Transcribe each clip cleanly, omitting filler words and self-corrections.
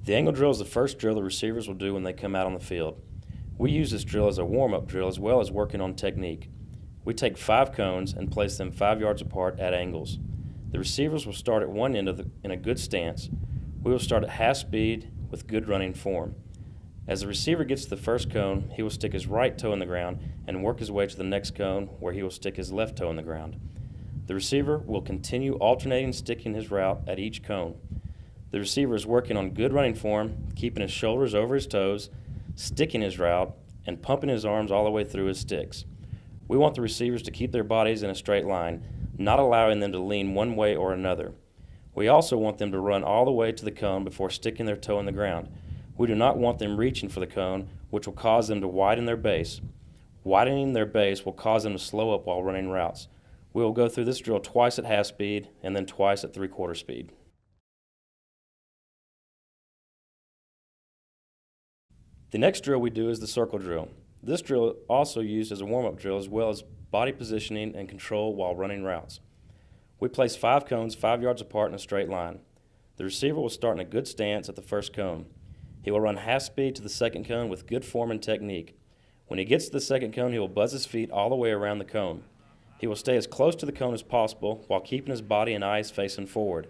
The angle drill is the first drill the receivers will do when they come out on the field. We use this drill as a warm-up drill as well as working on technique. We take 5 cones and place them 5 yards apart at angles. The receivers will start at one end in a good stance. We will start at half speed with good running form. As the receiver gets to the first cone, he will stick his right toe in the ground and work his way to the next cone where he will stick his left toe in the ground. The receiver will continue alternating sticking his route at each cone. The receiver is working on good running form, keeping his shoulders over his toes, sticking his route, and pumping his arms all the way through his sticks. We want the receivers to keep their bodies in a straight line, not allowing them to lean one way or another. We also want them to run all the way to the cone before sticking their toe in the ground. We do not want them reaching for the cone, which will cause them to widen their base. Widening their base will cause them to slow up while running routes. We will go through this drill twice at half speed and then twice at 3/4 speed. The next drill we do is the circle drill. This drill is also used as a warm-up drill as well as body positioning and control while running routes. We place 5 cones 5 yards apart in a straight line. The receiver will start in a good stance at the first cone. He will run half speed to the second cone with good form and technique. When he gets to the second cone, he will buzz his feet all the way around the cone. He will stay as close to the cone as possible while keeping his body and eyes facing forward.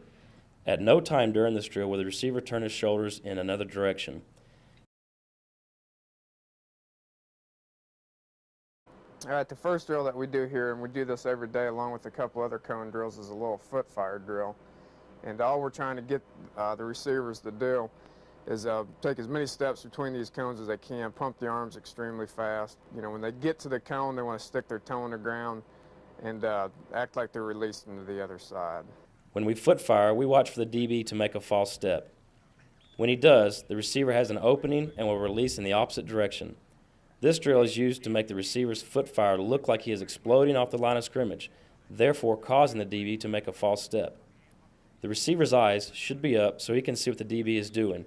At no time during this drill will the receiver turn his shoulders in another direction. All right, the first drill that we do here, and we do this every day along with a couple other cone drills, is a little foot fire drill. And all we're trying to get the receivers to do is take as many steps between these cones as they can, pump the arms extremely fast. You know, when they get to the cone, they want to stick their toe in the ground and act like they're releasing to the other side. When we foot fire, we watch for the DB to make a false step. When he does, the receiver has an opening and will release in the opposite direction. This drill is used to make the receiver's foot fire look like he is exploding off the line of scrimmage, therefore causing the DB to make a false step. The receiver's eyes should be up so he can see what the DB is doing.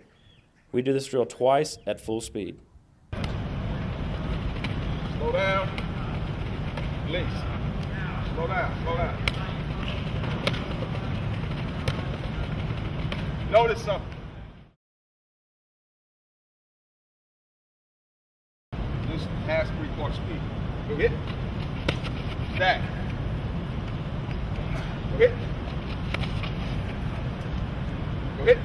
We do this drill twice at full speed. Slow down. Release. Slow down. Slow down. Notice something. Just half 3/4 speed. Go hit. Stack. Go hit. Go hit.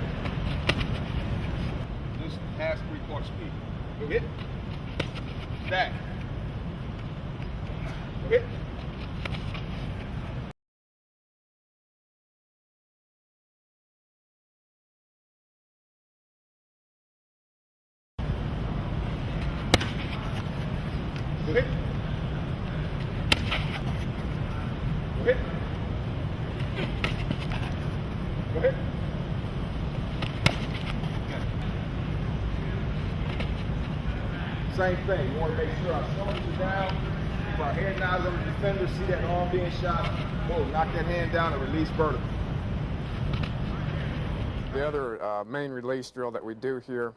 Just half 3/4 speed. Go hit. Stack. Go hit. Go hit. Go hit. Go hit. Same thing. You want to make sure our shoulders are down, keep our hand knives on the defender, see that arm being shot. Whoa, knock that hand down and release vertical. The other main release drill that we do here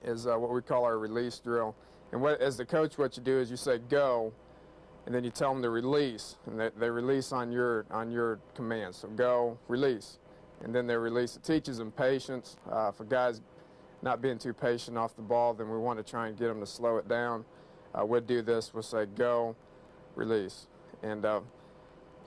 is what we call our release drill. And as the coach, what you do is you say go, and then you tell them to release, and they release on your command. So go, release, and then they release. It teaches them patience. For guys not being too patient off the ball, then we want to try and get them to slow it down. We'll do this. We'll say go, release, and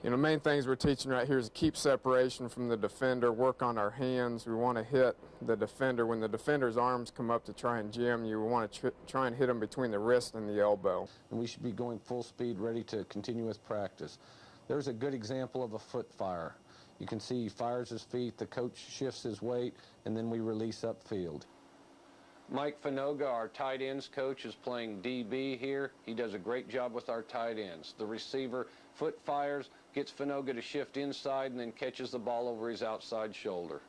you know, main things we're teaching right here is keep separation from the defender, work on our hands. We want to hit the defender. When the defender's arms come up to try and jam you, we want to try and hit them between the wrist and the elbow. And we should be going full speed, ready to continue with practice. There's a good example of a foot fire. You can see he fires his feet, the coach shifts his weight, and then we release upfield. Mike Finoga, our tight ends coach, is playing DB here. He does a great job with our tight ends. The receiver foot fires, gets Finoga to shift inside, and then catches the ball over his outside shoulder.